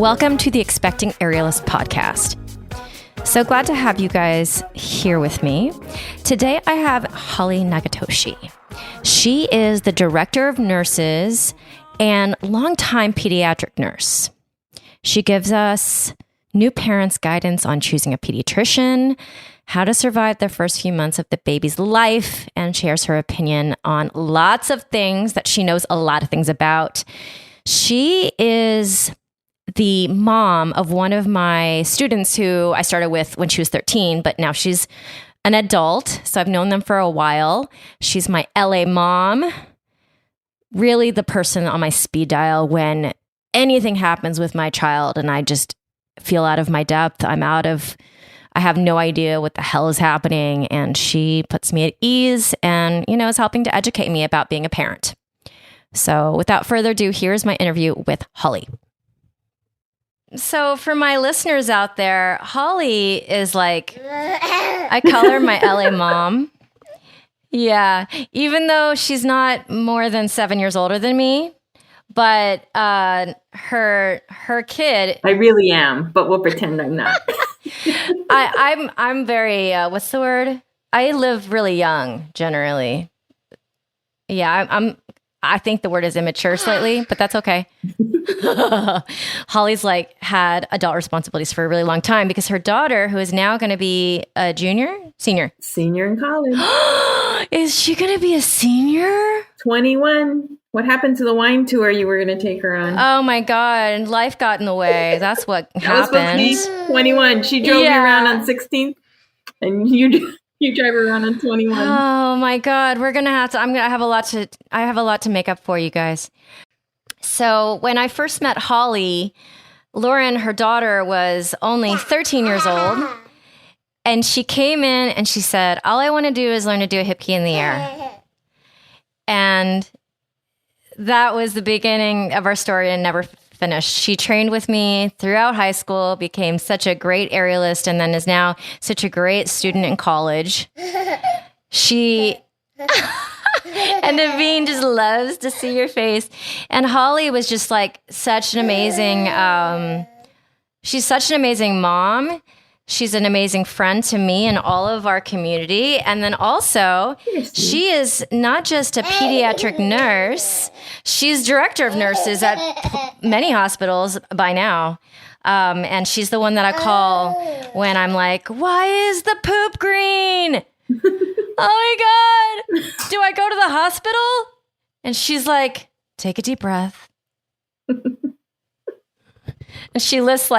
Welcome to the Expecting Aerialist podcast. So glad to have you guys here with me. Today I have Holly Nagatoshi. She is the Director of Nurses and longtime pediatric nurse. She gives us new parents guidance on choosing a pediatrician, how to survive the first few months of the baby's life, and shares her opinion on lots of things that she knows a lot of things about. She is the mom of one of my students who I started with when she was 13, but now she's an adult, so I've known them for a while. She's my LA mom, really the person on my speed dial when anything happens with my child and I just feel out of my depth. I have no idea what the hell is happening, and she puts me at ease and, is helping to educate me about being a parent. So without further ado, here's my interview with Holly. So for my listeners out there, Holly is like, I call her my LA mom. Yeah, even though she's not more than 7 years older than me, but her kid. I really am, but we'll pretend I'm not. I'm very what's the word? I live really young generally. Yeah, I think the word is immature slightly, but that's okay. Holly's had adult responsibilities for a really long time because her daughter, who is now going to be a senior in college. Is she going to be a senior? 21. What happened to the wine tour you were going to take her on? Oh my God. Life got in the way. That's what happened. Was supposed to be 21. She drove you around on 16th and you drive her around on 21. Oh my God. I have a lot to make up for you guys. So when I first met Holly, Lauren, her daughter, was only 13 years old. And she came in and she said, all I want to do is learn to do a hip key in the air. And that was the beginning of our story and never finished. She trained with me throughout high school, became such a great aerialist, and then is now such a great student in college. She... And Naveen just loves to see your face. And Holly was just such an amazing, she's such an amazing mom. She's an amazing friend to me and all of our community. And then also, she is not just a pediatric nurse, she's director of nurses at many hospitals by now. And she's the one that I call when I'm like, why is the poop green? Oh my God, do I go to the hospital? And she's like, take a deep breath. And she lists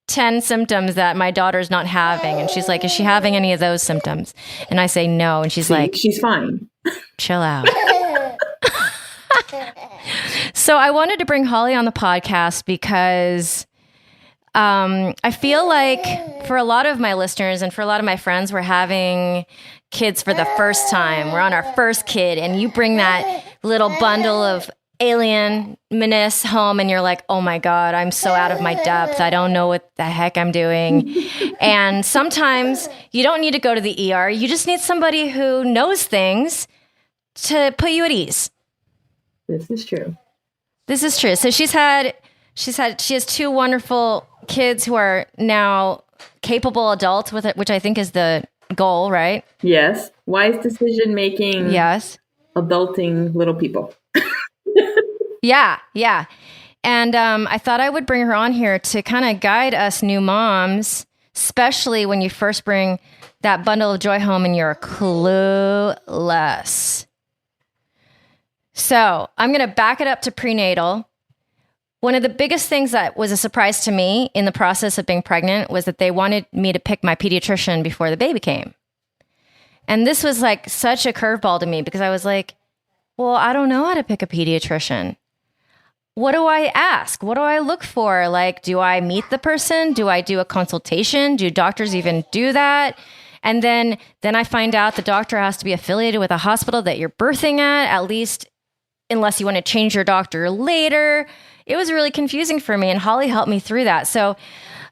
10 symptoms that my daughter's not having. And she's like, is she having any of those symptoms? And I say no. And she's like, she's fine. Chill out. So I wanted to bring Holly on the podcast because I feel like for a lot of my listeners and for a lot of my friends, we're having kids for the first time. We're on our first kid, and you bring that little bundle of alien-ness home, and you're like, oh my God, I'm so out of my depth. I don't know what the heck I'm doing. And sometimes you don't need to go to the ER. You just need somebody who knows things to put you at ease. This is true. So she has two wonderful kids who are now capable adults with it, which I think is the goal, right? Yes. Wise decision making. Yes. Adulting little people. Yeah. And I thought I would bring her on here to kind of guide us new moms, especially when you first bring that bundle of joy home and you're clueless. So I'm going to back it up to prenatal. One of the biggest things that was a surprise to me in the process of being pregnant was that they wanted me to pick my pediatrician before the baby came. And this was such a curveball to me because I was like, well, I don't know how to pick a pediatrician. What do I ask? What do I look for? Do I meet the person? Do I do a consultation? Do doctors even do that? And then I find out the doctor has to be affiliated with a hospital that you're birthing at least unless you want to change your doctor later. It was really confusing for me, and Holly helped me through that. So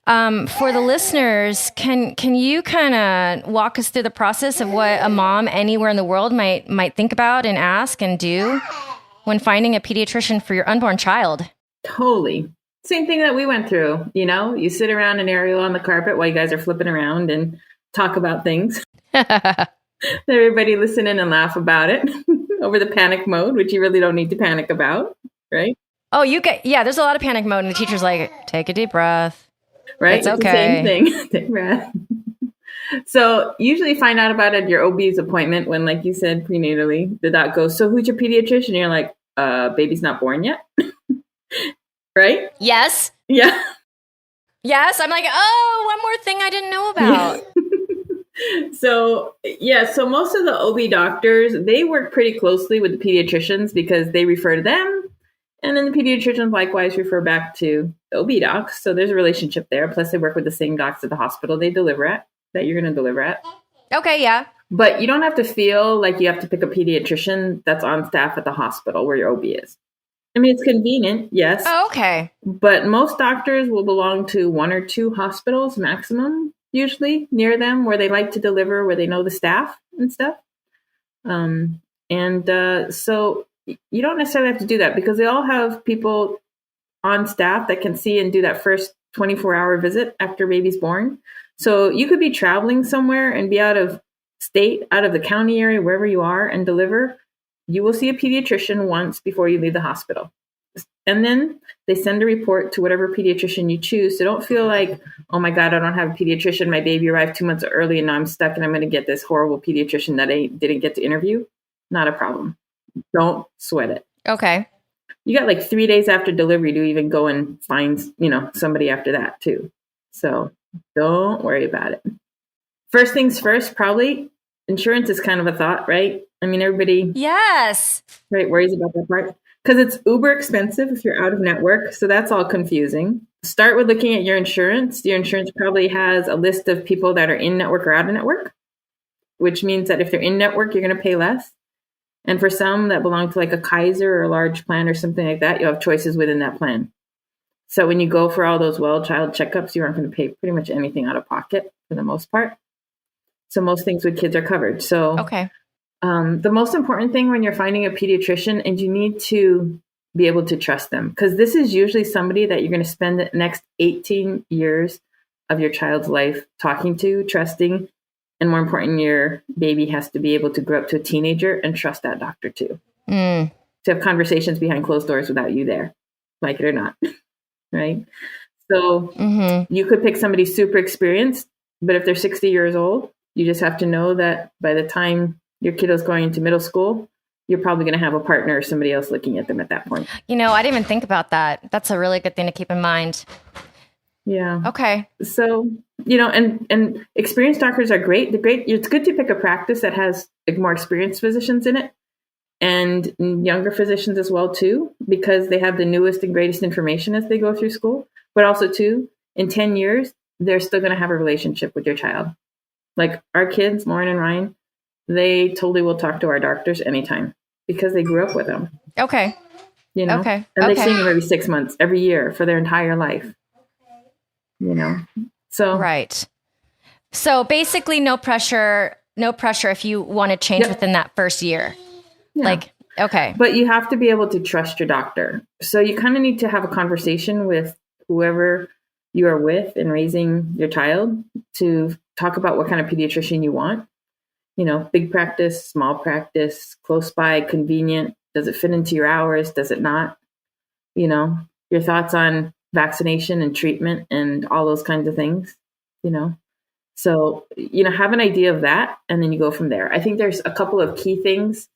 for the listeners, can you kind of walk us through the process of what a mom anywhere in the world might think about and ask and do when finding a pediatrician for your unborn child? Totally. Same thing that we went through. You sit around an aerial on the carpet while you guys are flipping around and talk about things. Everybody listen in and laugh about it over the panic mode, which you really don't need to panic about, right? Oh, there's a lot of panic mode, and the teacher's like, take a deep breath. Right? It's okay. The same thing. Take a breath. So usually find out about it at your OB's appointment when, like you said, prenatally, the doc goes, so who's your pediatrician? And you're like, baby's not born yet. Right? Yes. Yeah. Yes. I'm like, oh, one more thing I didn't know about. So most of the OB doctors, they work pretty closely with the pediatricians because they refer to them. And then the pediatricians likewise refer back to the OB docs. So there's a relationship there. Plus they work with the same docs at the hospital they deliver at, that you're going to deliver at. Okay, yeah. But you don't have to feel like you have to pick a pediatrician that's on staff at the hospital where your OB is. I mean, it's convenient, yes. Oh, okay. But most doctors will belong to one or two hospitals maximum, usually near them, where they like to deliver, where they know the staff and stuff. So you don't necessarily have to do that because they all have people on staff that can see and do that first 24-hour visit after baby's born. So you could be traveling somewhere and be out of state, out of the county area, wherever you are, and deliver. You will see a pediatrician once before you leave the hospital. And then they send a report to whatever pediatrician you choose. So don't feel like, oh my God, I don't have a pediatrician. My baby arrived 2 months early and now I'm stuck and I'm going to get this horrible pediatrician that I didn't get to interview. Not a problem. Don't sweat it. Okay. You got like 3 days after delivery to even go and find, somebody after that too. So don't worry about it. First things first, probably insurance is kind of a thought, right? I mean, everybody right, worries about that part because it's uber expensive if you're out of network. So that's all confusing. Start with looking at your insurance. Your insurance probably has a list of people that are in network or out of network, which means that if they're in network, you're going to pay less. And for some that belong to like a Kaiser or a large plan or something like that, you have choices within that plan. So when you go for all those well-child checkups, you aren't going to pay pretty much anything out of pocket for the most part. So most things with kids are covered. So okay. The most important thing when you're finding a pediatrician, and you need to be able to trust them, because this is usually somebody that you're going to spend the next 18 years of your child's life talking to, trusting, and more important, your baby has to be able to grow up to a teenager and trust that doctor too. To have conversations behind closed doors without you there, like it or not, right? So you could pick somebody super experienced, but if they're 60 years old, you just have to know that by the time your kiddo's going into middle school, you're probably going to have a partner or somebody else looking at them at that point. I didn't even think about that. That's a really good thing to keep in mind. Yeah. Okay. So, and experienced doctors are great. They're great. It's good to pick a practice that has like more experienced physicians in it and younger physicians as well too, because they have the newest and greatest information as they go through school. But also too, in 10 years, they're still going to have a relationship with your child. Like our kids, Lauren and Ryan, they totally will talk to our doctors anytime because they grew up with them. Okay. Okay. And they see them every 6 months, every year for their entire life. So. Right. So basically no pressure if you want to change within that first year. Yeah. Okay. But you have to be able to trust your doctor. So you kind of need to have a conversation with whoever you are with in raising your child to talk about what kind of pediatrician you want. Big practice, small practice, close by, convenient. Does it fit into your hours? Does it not? Your thoughts on vaccination and treatment and all those kinds of things, So, have an idea of that and then you go from there. I think there's a couple of key things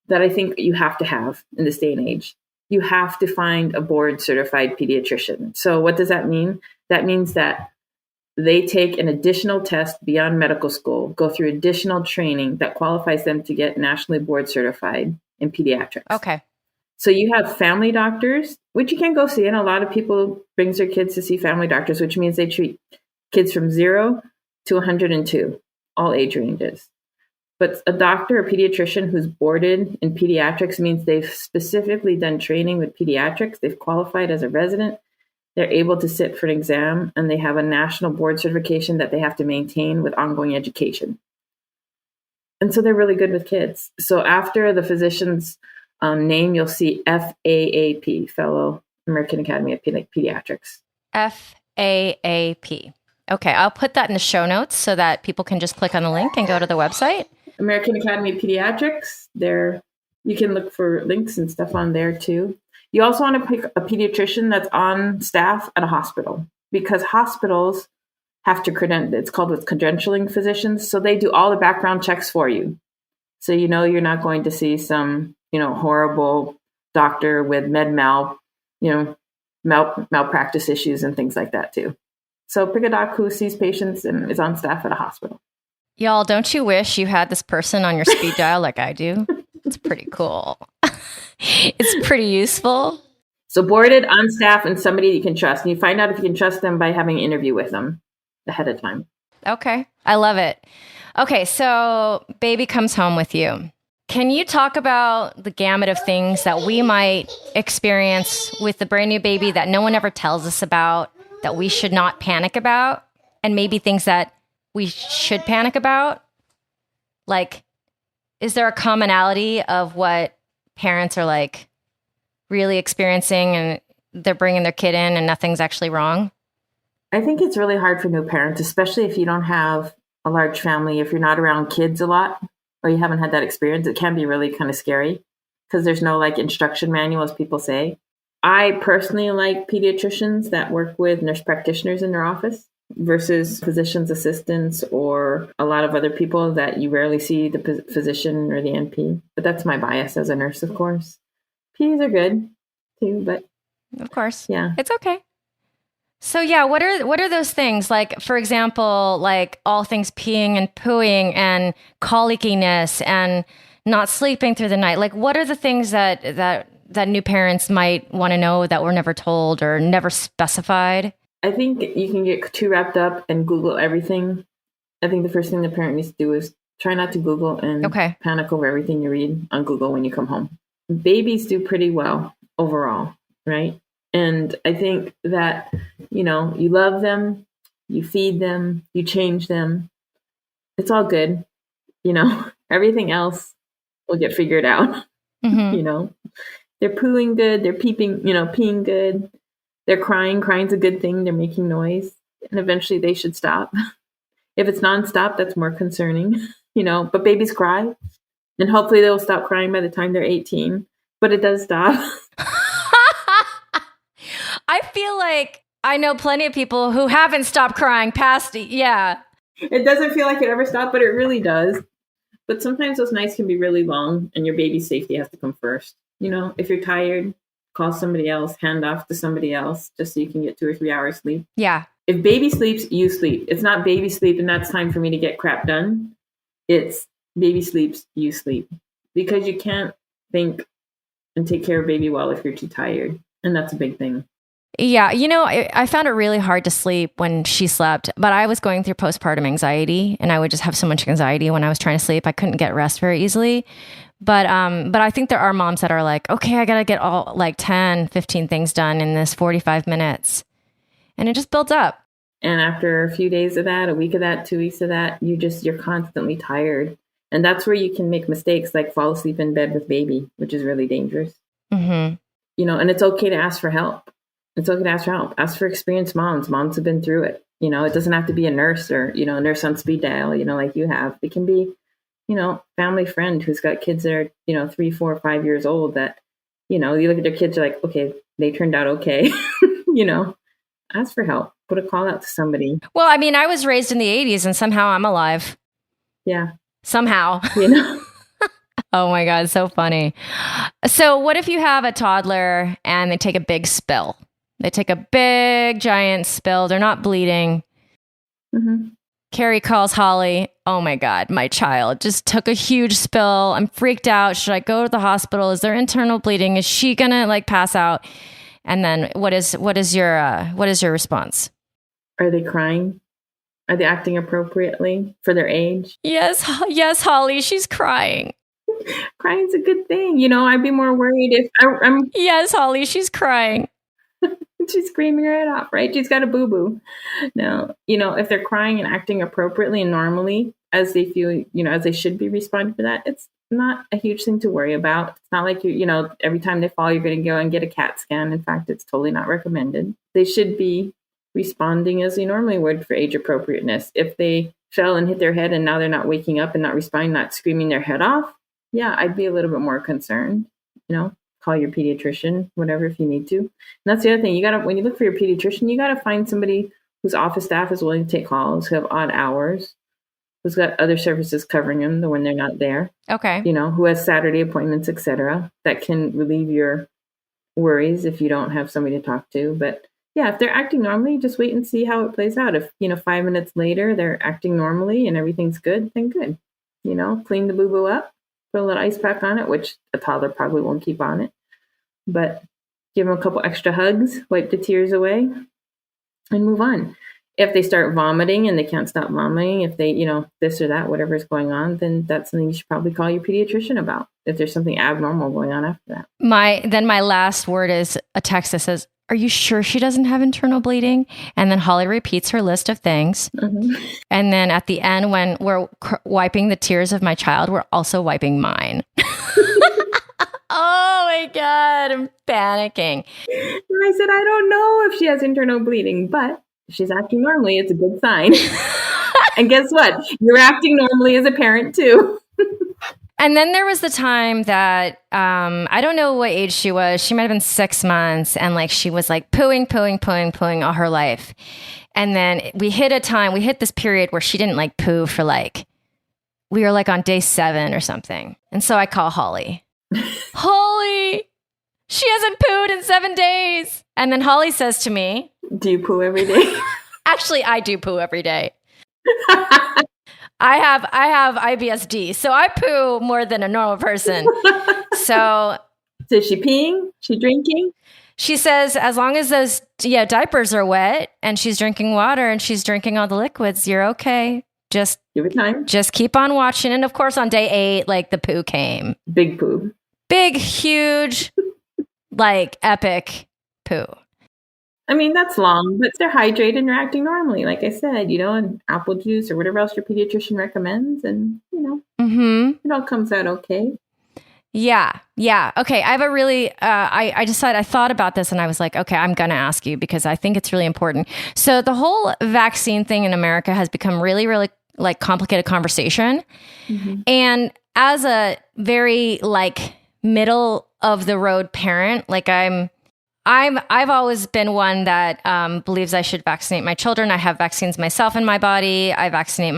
that I think you have to have in this day and age. You have to find a board certified pediatrician. So what does that mean? That means that they take an additional test beyond medical school, go through additional training that qualifies them to get nationally board certified in pediatrics. Okay. So you have family doctors, which you can go see. And a lot of people brings their kids to see family doctors, which means they treat kids from 0 to 102, all age ranges. But a doctor, a pediatrician who's boarded in pediatrics means they've specifically done training with pediatrics. They've qualified as a resident. They're able to sit for an exam, and they have a national board certification that they have to maintain with ongoing education. And so they're really good with kids. So after the physician's name, you'll see FAAP, fellow American Academy of Pediatrics. FAAP. Okay, I'll put that in the show notes so that people can just click on the link and go to the website. American Academy of Pediatrics. There, you can look for links and stuff on there too. You also want to pick a pediatrician that's on staff at a hospital, because hospitals have to it's called with credentialing physicians. So they do all the background checks for you. So you're not going to see some, horrible doctor with malpractice issues and things like that too. So pick a doc who sees patients and is on staff at a hospital. Y'all, don't you wish you had this person on your speed dial like I do? It's pretty cool. It's pretty useful. So boarded, on staff, and somebody you can trust. And you find out if you can trust them by having an interview with them ahead of time. Okay. I love it. Okay. So baby comes home with you. Can you talk about the gamut of things that we might experience with the brand new baby that no one ever tells us about, that we should not panic about, and maybe things that we should panic about? Like, is there a commonality of what parents are like really experiencing and they're bringing their kid in and nothing's actually wrong? I think it's really hard for new parents, especially if you don't have a large family, if you're not around kids a lot or you haven't had that experience. It can be really kind of scary because there's no like instruction manual, as people say. I personally like pediatricians that work with nurse practitioners in their office versus physician's assistants or a lot of other people that you rarely see the physician or the NP. But that's my bias as a nurse, of course. Peds are good too, but of course, yeah, it's okay. So yeah, what are those things? Like, for example, like all things peeing and pooing and colickiness and not sleeping through the night. Like, what are the things that new parents might want to know that were never told or never specified? I think you can get too wrapped up and Google everything. I think the first thing the parent needs to do is try not to Google and panic over everything you read on Google when you come home. Babies do pretty well overall, right? And I think that, you love them, you feed them, you change them. It's all good. Everything else will get figured out. Mm-hmm. They're pooing good. They're peeing good. They're crying. Crying's a good thing. They're making noise. And eventually they should stop. If it's nonstop, that's more concerning, but babies cry. And hopefully they'll stop crying by the time they're 18. But it does stop. I feel like I know plenty of people who haven't stopped crying past it. Yeah. It doesn't feel like it ever stopped, but it really does. But sometimes those nights can be really long and your baby's safety has to come first. If you're tired, call somebody else, hand off to somebody else just so you can get 2 or 3 hours sleep. Yeah. If baby sleeps, you sleep. It's not baby sleep and that's time for me to get crap done. It's baby sleeps, you sleep. Because you can't think and take care of baby well if you're too tired. And that's a big thing. Yeah. I found it really hard to sleep when she slept, but I was going through postpartum anxiety and I would just have so much anxiety when I was trying to sleep. I couldn't get rest very easily. But I think there are moms that are like, okay, I got to get all like 10, 15 things done in this 45 minutes. And it just builds up. And after a few days of that, a week of that, 2 weeks of that, you're constantly tired. And that's where you can make mistakes like fall asleep in bed with baby, which is really dangerous. Mm-hmm. And it's okay to ask for help. It's okay to ask for help. Ask for experienced moms. Moms have been through it. It doesn't have to be a nurse or, a nurse on speed dial, like you have. It can be, family friend who's got kids that are, 3, 4, 5 years old that, you look at their kids, you're like, okay, they turned out okay. Ask for help. Put a call out to somebody. Well, I mean, I was raised in the 80s and somehow I'm alive. Yeah. Somehow. Oh my God, so funny. So what if you have a toddler and they take a big spill? They take a big, giant spill. They're not bleeding. Mm-hmm. Carrie calls Holly. Oh my God, my child just took a huge spill. I'm freaked out. Should I go to the hospital? Is there internal bleeding? Is she gonna like pass out? And then what is your response? Are they crying? Are they acting appropriately for their age? Yes, Holly, she's crying. Crying's a good thing. I'd be more worried if I'm. Yes, Holly, she's crying. She's screaming her head off, right? She's got a boo-boo. No, if they're crying and acting appropriately and normally as they feel, as they should be responding to that, not a huge thing to worry about. It's not like every time they fall, you're going to go and get a CAT scan. In fact, it's totally not recommended. They should be responding as they normally would for age appropriateness. If they fell and hit their head and now they're not waking up and not responding, not screaming their head off, yeah, I'd be a little bit more concerned. Call your pediatrician, whatever, if you need to. And that's the other thing. When you look for your pediatrician, you got to find somebody whose office staff is willing to take calls, who have odd hours, who's got other services covering them when they're not there. Okay. Who has Saturday appointments, etc., that can relieve your worries if you don't have somebody to talk to. But yeah, if they're acting normally, just wait and see how it plays out. If 5 minutes later they're acting normally and everything's good, then good. Clean the boo-boo up, put a little ice pack on it, which a toddler probably won't keep on it. But give them a couple extra hugs, wipe the tears away, and move on. If they start vomiting and they can't stop vomiting, if they, this or that, whatever is going on, then that's something you should probably call your pediatrician about if there's something abnormal going on after that. My last word is a text that says, "Are you sure she doesn't have internal bleeding?" And then Holly repeats her list of things. Mm-hmm. And then at the end, when we're wiping the tears of my child, we're also wiping mine. Oh my God, I'm panicking. And I said, I don't know if she has internal bleeding, but if she's acting normally, it's a good sign. And guess what? You're acting normally as a parent too. And then there was the time that, I don't know what age she was. She might've been 6 months. And she was pooing all her life. And then we hit this period where she didn't poo for we were on day 7 or something. And so I call Holly. Holly, she hasn't pooed in 7 days. And then Holly says to me, "Do you poo every day?" Actually, I do poo every day. I have IBS-D, so I poo more than a normal person. So is she peeing? She drinking? She says as long as those diapers are wet and she's drinking water and she's drinking all the liquids, you're okay. Just give it time. Just keep on watching. And of course, on day 8, the poo came. Big poo. Big, huge, epic poo. I mean, that's long, but they're hydrated and they're acting normally, like I said, and apple juice or whatever else your pediatrician recommends. And, it all comes out okay. Yeah. Okay. I have a really, I thought about this and I was like, okay, I'm going to ask you because I think it's really important. So the whole vaccine thing in America has become really, really complicated conversation. Mm-hmm. And as a very middle of the road parent, I've always been one that believes I should vaccinate my children. I have vaccines myself in my body. I vaccinate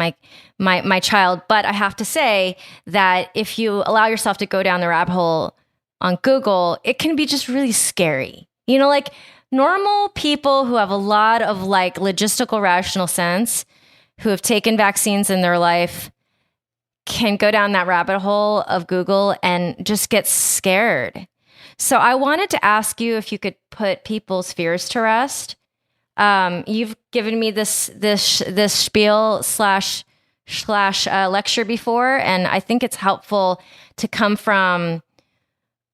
my child. But I have to say that if you allow yourself to go down the rabbit hole on Google, it can be just really scary. Normal people who have a lot of logistical rational sense, who have taken vaccines in their life, can go down that rabbit hole of Google and just get scared. So I wanted to ask you if you could put people's fears to rest. You've given me this spiel slash lecture before, and I think it's helpful to come from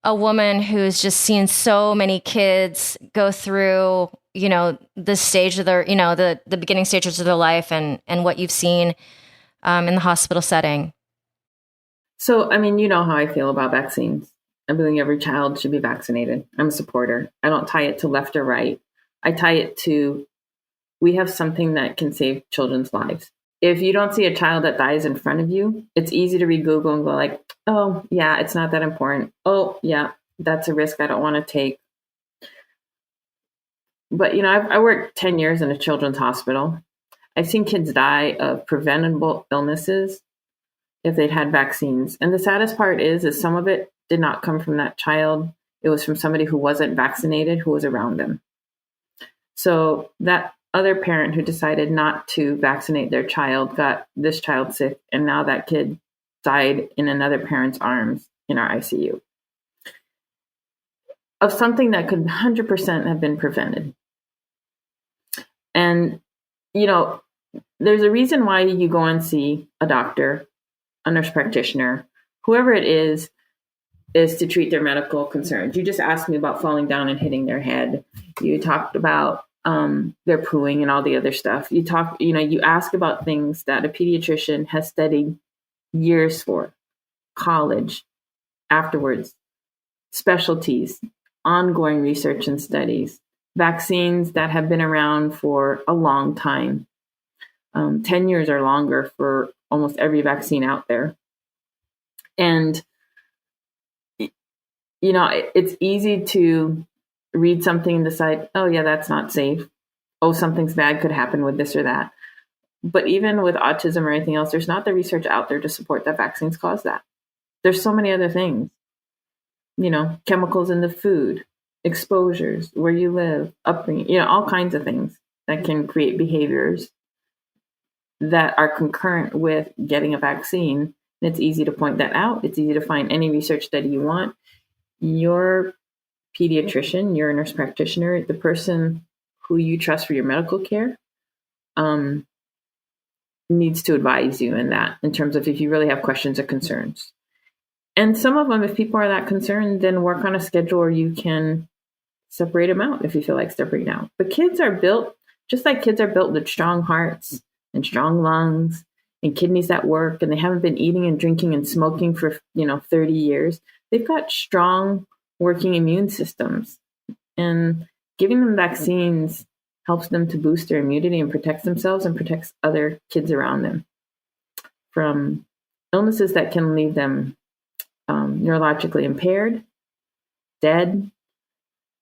a woman who's just seen so many kids go through, the stage of their, the beginning stages of their life, and what you've seen in the hospital setting. So, I mean, you know how I feel about vaccines. I believe every child should be vaccinated. I'm a supporter. I don't tie it to left or right. I tie it to, we have something that can save children's lives. If you don't see a child that dies in front of you, it's easy to read Google and go oh, yeah, it's not that important. Oh, yeah, that's a risk I don't want to take. But, I worked 10 years in a children's hospital. I've seen kids die of preventable illnesses if they'd had vaccines. And the saddest part is some of it did not come from that child. It was from somebody who wasn't vaccinated, who was around them. So that other parent who decided not to vaccinate their child got this child sick, and now that kid died in another parent's arms in our ICU of something that could 100% have been prevented. And, there's a reason why you go and see a doctor, a nurse practitioner, whoever it is to treat their medical concerns. You just asked me about falling down and hitting their head. You talked about their pooing and all the other stuff. You ask about things that a pediatrician has studied years for. college, afterwards, specialties, ongoing research and studies, vaccines that have been around for a long time, 10 years or longer for almost every vaccine out there. And, it's easy to read something and decide, oh, yeah, that's not safe. Oh, something's bad could happen with this or that. But even with autism or anything else, there's not the research out there to support that vaccines cause that. There's so many other things, chemicals in the food, exposures, where you live, upbringing, all kinds of things that can create behaviors that are concurrent with getting a vaccine. And it's easy to point that out. It's easy to find any research study you want. Your pediatrician, your nurse practitioner, the person who you trust for your medical care, needs to advise you in that, in terms of if you really have questions or concerns. And some of them, if people are that concerned, then work on a schedule where you can separate them out if you feel like separating out. But kids are built, just like kids are built with strong hearts and strong lungs and kidneys that work, and they haven't been eating and drinking and smoking for, 30 years. They've got strong working immune systems. And giving them vaccines helps them to boost their immunity and protects themselves and protects other kids around them from illnesses that can leave them neurologically impaired, dead,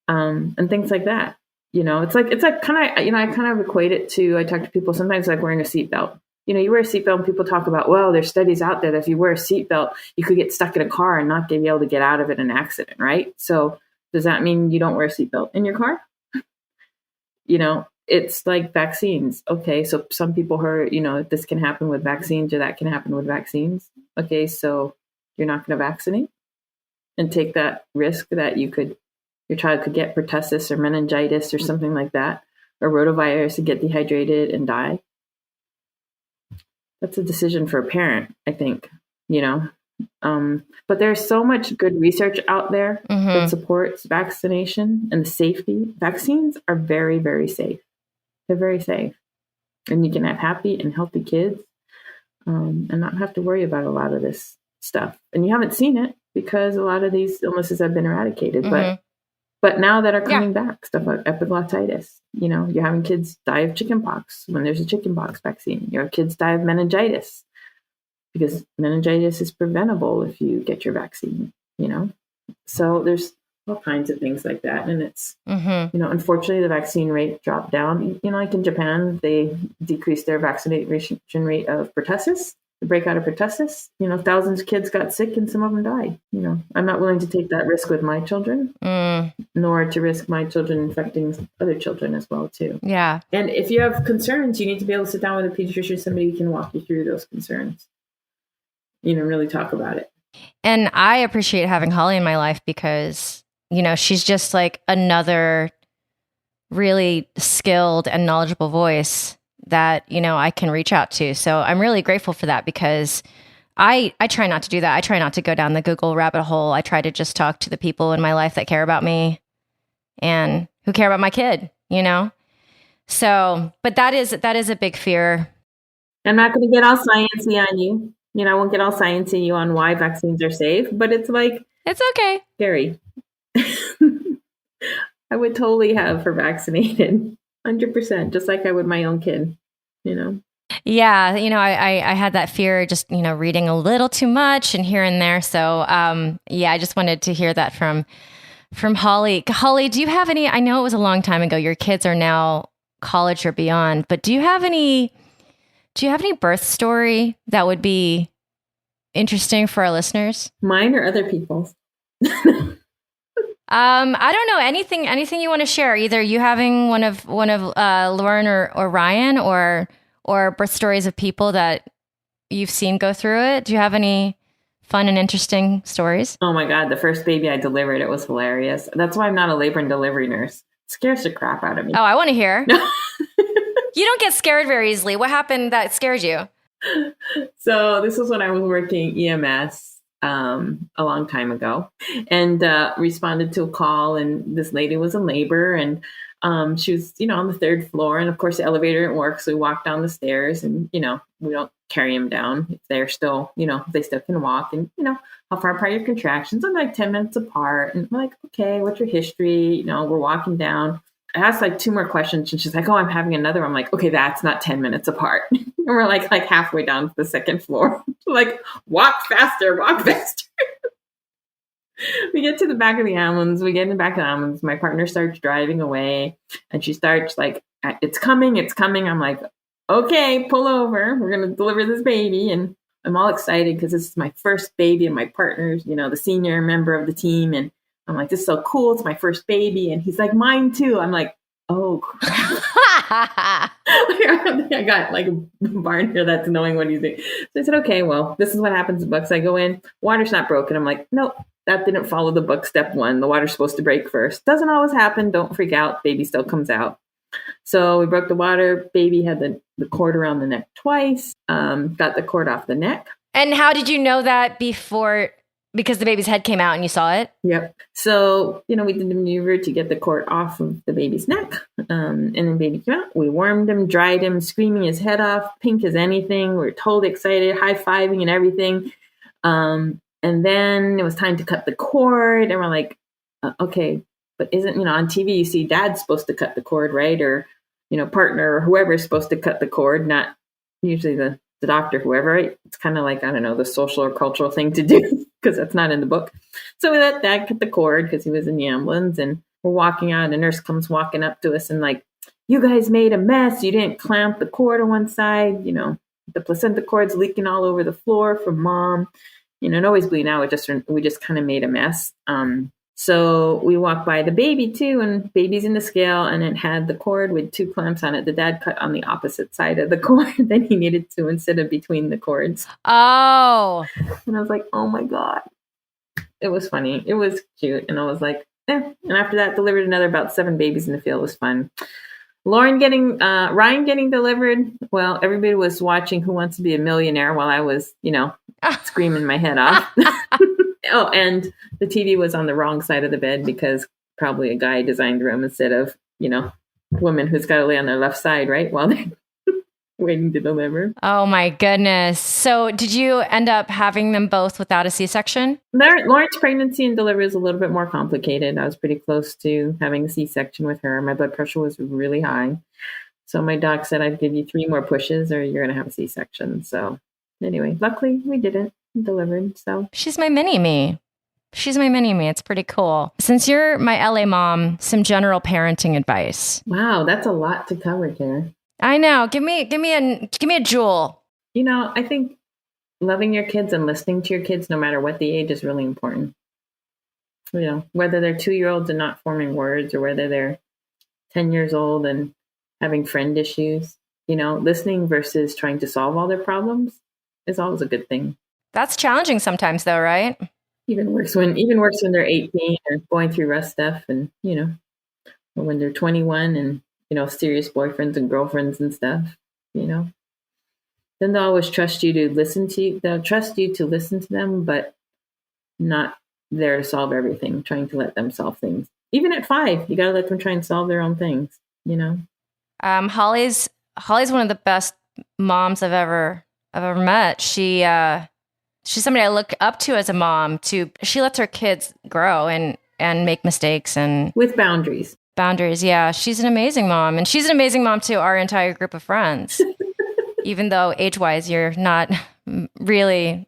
and things like that. It's like kind of, I kind of equate it to, I talk to people sometimes like wearing a seatbelt. You wear a seatbelt and people talk about, well, there's studies out there that if you wear a seatbelt, you could get stuck in a car and not be able to get out of it in an accident, right? So does that mean you don't wear a seatbelt in your car? It's like vaccines. Okay, so some people heard, this can happen with vaccines or that can happen with vaccines. Okay, so you're not going to vaccinate and take that risk that your child could get pertussis or meningitis or something like that, or rotavirus and get dehydrated and die. That's a decision for a parent, I think, but there's so much good research out there that supports vaccination and the safety. Vaccines are very, very safe. They're very safe. And you can have happy and healthy kids and not have to worry about a lot of this stuff. And you haven't seen it because a lot of these illnesses have been eradicated. But now that are coming back, stuff like epiglottitis, you're having kids die of chickenpox when there's a chickenpox vaccine. Your kids die of meningitis because meningitis is preventable if you get your vaccine, So there's all kinds of things like that. And it's, unfortunately, the vaccine rate dropped down. Like in Japan, they decreased their vaccination rate of pertussis, the breakout of pertussis. Thousands of kids got sick and some of them died. I'm not willing to take that risk with my children, nor to risk my children infecting other children as well, too. Yeah. And if you have concerns, you need to be able to sit down with a pediatrician, somebody who can walk you through those concerns, really talk about it. And I appreciate having Holly in my life because, she's just like another really skilled and knowledgeable voice that, I can reach out to. So I'm really grateful for that because I try not to do that. I try not to go down the Google rabbit hole. I try to just talk to the people in my life that care about me and who care about my kid, So, but that is a big fear. I'm not going to get all sciencey on you. I won't get all sciencey you on why vaccines are safe, but it's like, it's okay. Scary. I would totally have her vaccinated 100%, just like I would my own kid, Yeah. I had that fear just, reading a little too much and here and there. So, I just wanted to hear that from Holly. Holly, do you have any, I know it was a long time ago, your kids are now college or beyond, but do you have any birth story that would be interesting for our listeners? Mine or other people's? I don't know, anything you want to share, either you having one of Lauren or Ryan or birth stories of people that you've seen go through it. Do you have any fun and interesting stories? Oh my God, the first baby I delivered, it was hilarious. That's why I'm not a labor and delivery nurse. It scares the crap out of me. Oh, I want to hear. You don't get scared very easily. What happened that scared you? So this was when I was working EMS a long time ago, and responded to a call, and this lady was in labor, and She was, on the third floor, and of course the elevator didn't work. So we walked down the stairs, and, we don't carry them down if they're still, if they still can walk, and, how far apart are your contractions? I'm like 10 minutes apart. And I'm like, okay, what's your history? We're walking down. I asked like 2 more questions, and she's like, oh, I'm having another. I'm like, okay, that's not 10 minutes apart. And we're like halfway down to the second floor. Like, walk faster. We get to the back of the ambulance. We get in the back of the ambulance. My partner starts driving away, and she starts like, it's coming. I'm like, okay, pull over. We're going to deliver this baby. And I'm all excited because this is my first baby, and my partner's, the senior member of the team. And I'm like, this is so cool. It's my first baby. And he's like, mine too. I'm like, oh, crap. I got like a barn here that's knowing what he's doing. So I said, okay, well, this is what happens in books. I go in, water's not broken. I'm like, nope, that didn't follow the book. Step 1, the water's supposed to break first. Doesn't always happen. Don't freak out. Baby still comes out. So we broke the water. Baby had the cord around the neck twice. Got the cord off the neck. And how did you know that before? Because the baby's head came out and you saw it? Yep. So, we did the maneuver to get the cord off of the baby's neck. And then baby came out. We warmed him, dried him, screaming his head off, pink as anything. We were totally excited, high-fiving and everything. And then it was time to cut the cord. And we're like, okay, but isn't, on TV you see dad's supposed to cut the cord, right? Or, partner or whoever is supposed to cut the cord, not usually the doctor, whoever, right? It's kind of like, I don't know, the social or cultural thing to do because that's not in the book. So we let dad cut the cord because he was in the ambulance, and we're walking out, and the nurse comes walking up to us and like, you guys made a mess. You didn't clamp the cord on one side. The placenta cord's leaking all over the floor from mom. And always bleeding out. We just kind of made a mess. So we walked by the baby too, and baby's in the scale, and it had the cord with 2 clamps on it. The dad cut on the opposite side of the cord than he needed to instead of between the cords. Oh. And I was like, oh my God. It was funny. It was cute. And I was like, eh. And after that, delivered another about 7 babies in the field. It was fun. Ryan getting delivered. Well, everybody was watching Who Wants to Be a Millionaire while I was, screaming my head off. Oh, and the TV was on the wrong side of the bed because probably a guy designed the room instead of, woman who's got to lay on their left side, right? While they're waiting to deliver. Oh my goodness. So did you end up having them both without a C-section? Lauren's pregnancy and delivery is a little bit more complicated. I was pretty close to having a C-section with her. My blood pressure was really high. So my doc said, I'd give you 3 more pushes or you're going to have a C-section. So anyway, luckily we didn't. Delivered. So she's my mini-me. It's pretty cool. Since you're my LA mom, some general parenting advice. Wow, that's a lot to cover, Kara. I know. Give me a jewel. I think loving your kids and listening to your kids, no matter what the age, is really important. Whether they're 2-year-olds and not forming words, or whether they're 10 years old and having friend issues, listening versus trying to solve all their problems is always a good thing. That's challenging sometimes, though, right? Even worse when they're 18 or going through rough stuff, and or when they're 21 and serious boyfriends and girlfriends and stuff. Then they'll always trust you to listen to you. They'll trust you to listen to them, but not there to solve everything. Trying to let them solve things. Even at 5, you got to let them try and solve their own things. Holly's one of the best moms I've ever met. She's somebody I look up to as a mom. She lets her kids grow and make mistakes and with boundaries. Yeah, she's an amazing mom, and she's an amazing mom to our entire group of friends. Even though age-wise, you're not really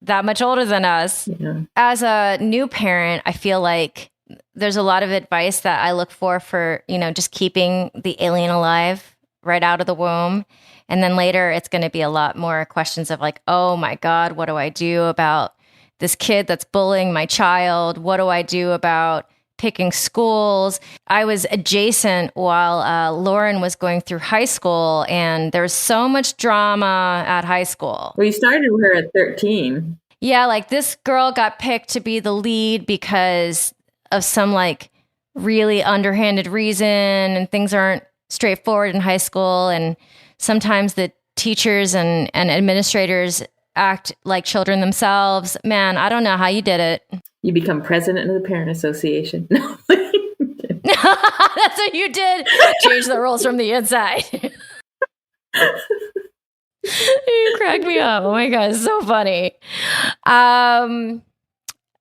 that much older than us. Yeah. As a new parent, I feel like there's a lot of advice that I look for just keeping the alien alive right out of the womb. And then later it's going to be a lot more questions of like, oh my God, what do I do about this kid that's bullying my child? What do I do about picking schools? I was adjacent while Lauren was going through high school, and there was so much drama at high school. Well, you started with her at 13. Yeah, like this girl got picked to be the lead because of some like really underhanded reason, and things aren't straightforward in high school, and sometimes the teachers and administrators act like children themselves. Man, I don't know how you did it. You become president of the parent association. No. That's what you did. Change the rules from the inside. You cracked me up. Oh my God, it's so funny.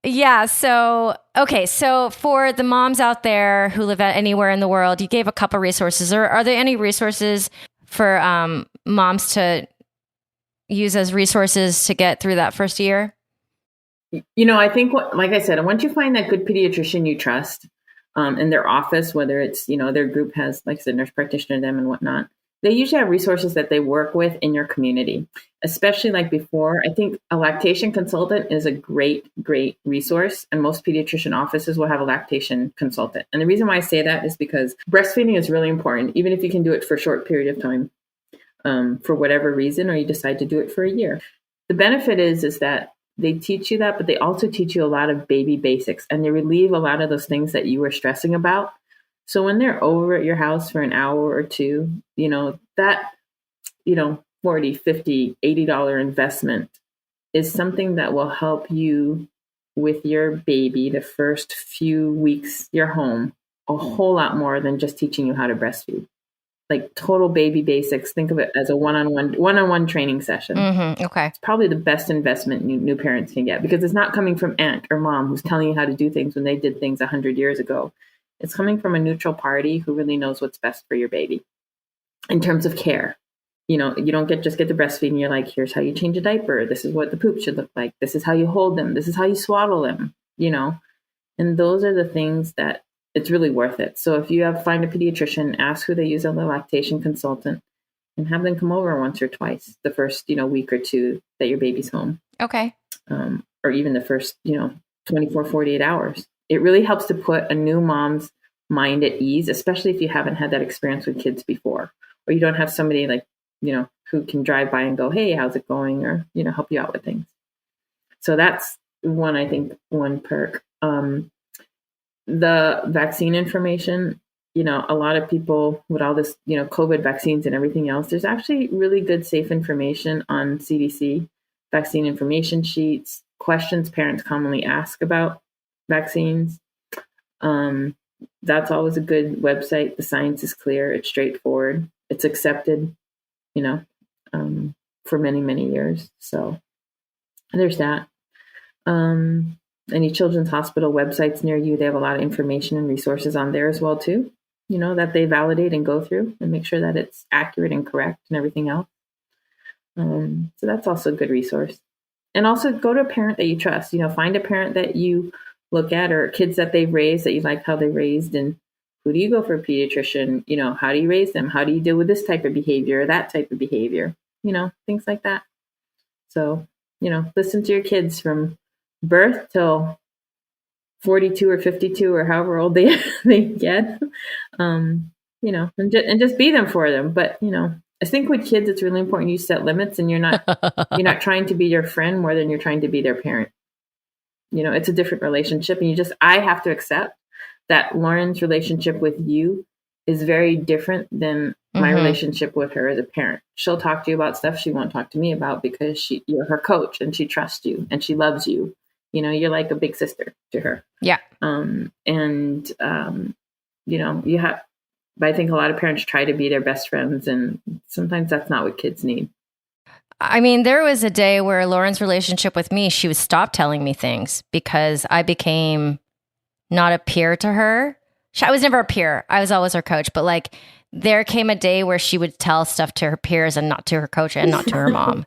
Yeah. So, okay. So for the moms out there who live anywhere in the world, you gave a couple resources. Are there any resources for moms to use as resources to get through that first year? I think, like I said, once you find that good pediatrician you trust in their office, whether it's, their group has, like I said, nurse practitioner, them and whatnot, they usually have resources that they work with in your community, especially like before. I think a lactation consultant is a great, great resource. And most pediatrician offices will have a lactation consultant. And the reason why I say that is because breastfeeding is really important, even if you can do it for a short period of time, for whatever reason, or you decide to do it for a year. The benefit is that they teach you that, but they also teach you a lot of baby basics, and they relieve a lot of those things that you were stressing about. So when they're over at your house for an hour or two, that, $40, $50, $80 investment is something that will help you with your baby the first few weeks you're home a whole lot more than just teaching you how to breastfeed. Like total baby basics. Think of it as a one-on-one training session. Mm-hmm. Okay. It's probably the best investment new parents can get, because it's not coming from aunt or mom who's telling you how to do things when they did things 100 years ago. It's coming from a neutral party who really knows what's best for your baby in terms of care. You don't just get the breastfeeding. And you're like, here's how you change a diaper. This is what the poop should look like. This is how you hold them. This is how you swaddle them, and those are the things that it's really worth it. So if you find a pediatrician, ask who they use as a lactation consultant, and have them come over once or twice the first, week or two that your baby's home. Okay. Or even the first, 24, 48 hours. It really helps to put a new mom's mind at ease, especially if you haven't had that experience with kids before, or you don't have somebody like, who can drive by and go, hey, how's it going? Or, help you out with things. So that's one perk. The vaccine information, a lot of people with all this, COVID vaccines and everything else, there's actually really good, safe information on CDC, vaccine information sheets, questions parents commonly ask about vaccines. That's always a good website. The science is clear. It's straightforward. It's accepted, for many, many years. So there's that. Any children's hospital websites near you, they have a lot of information and resources on there as well, too, that they validate and go through and make sure that it's accurate and correct and everything else. So that's also a good resource. And also go to a parent that you trust, find a parent that you look at, or kids that they've raised that you like how they raised, and who do you go for a pediatrician? How do you raise them? How do you deal with this type of behavior or that type of behavior? Things like that. So, listen to your kids from birth till 42 or 52 or however old they get, and just be them for them. But, I think with kids, it's really important you set limits, and you're not trying to be your friend more than you're trying to be their parent. It's a different relationship, and I have to accept that Lauren's relationship with you is very different than my relationship with her as a parent. She'll talk to you about stuff she won't talk to me about, because you're her coach and she trusts you and she loves you. You're like a big sister to her. Yeah. You have, but I think a lot of parents try to be their best friends, and sometimes that's not what kids need. I mean, there was a day where Lauren's relationship with me, she would stop telling me things because I became not a peer to her. I was never a peer. I was always her coach. But like, there came a day where she would tell stuff to her peers and not to her coach and not to her mom.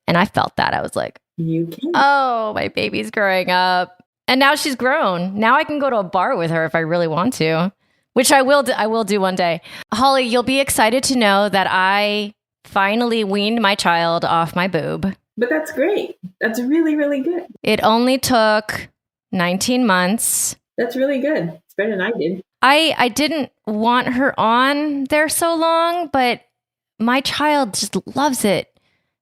And I felt that. I was like, oh, my baby's growing up. And now she's grown. Now I can go to a bar with her if I really want to, which I will do one day. Holly, you'll be excited to know that I finally weaned my child off my boob. But that's great. That's really, really good. It only took 19 months. That's really good. It's better than I did. I didn't want her on there so long, but my child just loves it.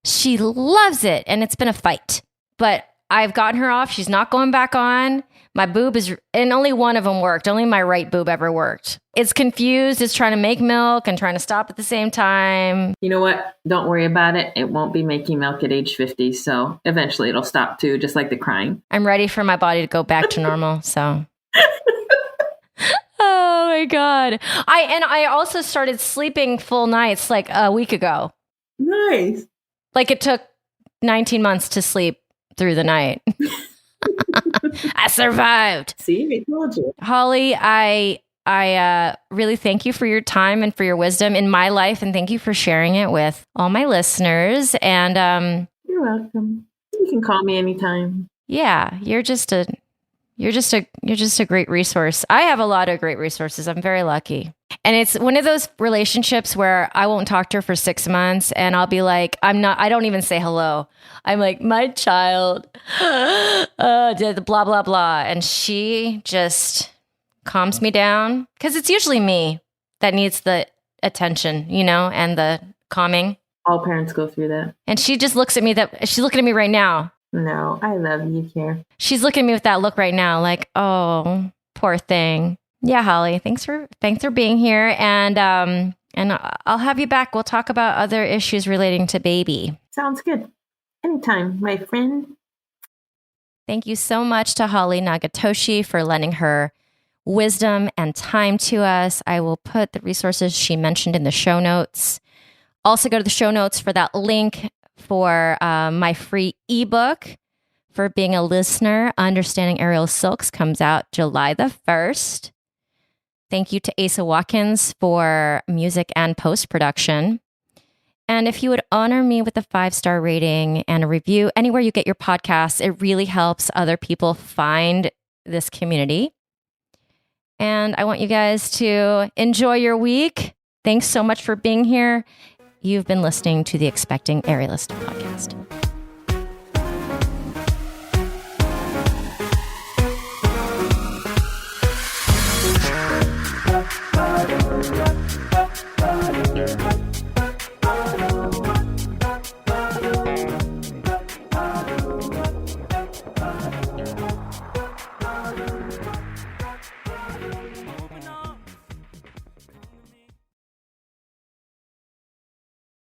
She loves it. And it's been a fight. But I've gotten her off. She's not going back on. My boob is, and only one of them worked. Only my right boob ever worked. It's confused. It's trying to make milk and trying to stop at the same time. You know what? Don't worry about it. It won't be making milk at age 50. So eventually it'll stop too, just like the crying. I'm ready for my body to go back to normal. So. Oh, Oh my God. I also started sleeping full nights like a week ago. Nice. Like it took 19 months to sleep through the night. I survived. See, I told you. Holly, I really thank you for your time and for your wisdom in my life, and thank you for sharing it with all my listeners. And you're welcome. You can call me anytime. Yeah, you're just a great resource. I have a lot of great resources. I'm very lucky. And it's one of those relationships where I won't talk to her for 6 months and I'll be like, I don't even say hello. I'm like, my child did blah, blah, blah. And she just calms me down because it's usually me that needs the attention, and the calming. All parents go through that. And she just looks at me she's looking at me right now. No, I love you, Care. She's looking at me with that look right now, like, oh, poor thing. Yeah, Holly, thanks for being here, and I'll have you back. We'll talk about other issues relating to baby. Sounds good. Anytime, my friend. Thank you so much to Holly Nagatoshi for lending her wisdom and time to us. I will put the resources she mentioned in the show notes. Also, go to the show notes for that link for my free ebook for being a listener. Understanding Aerial Silks comes out July the 1st. Thank you to Asa Watkins for music and post-production. And if you would honor me with a 5-star rating and a review anywhere you get your podcasts, it really helps other people find this community. And I want you guys to enjoy your week. Thanks so much for being here. You've been listening to the Expecting Aerialist podcast.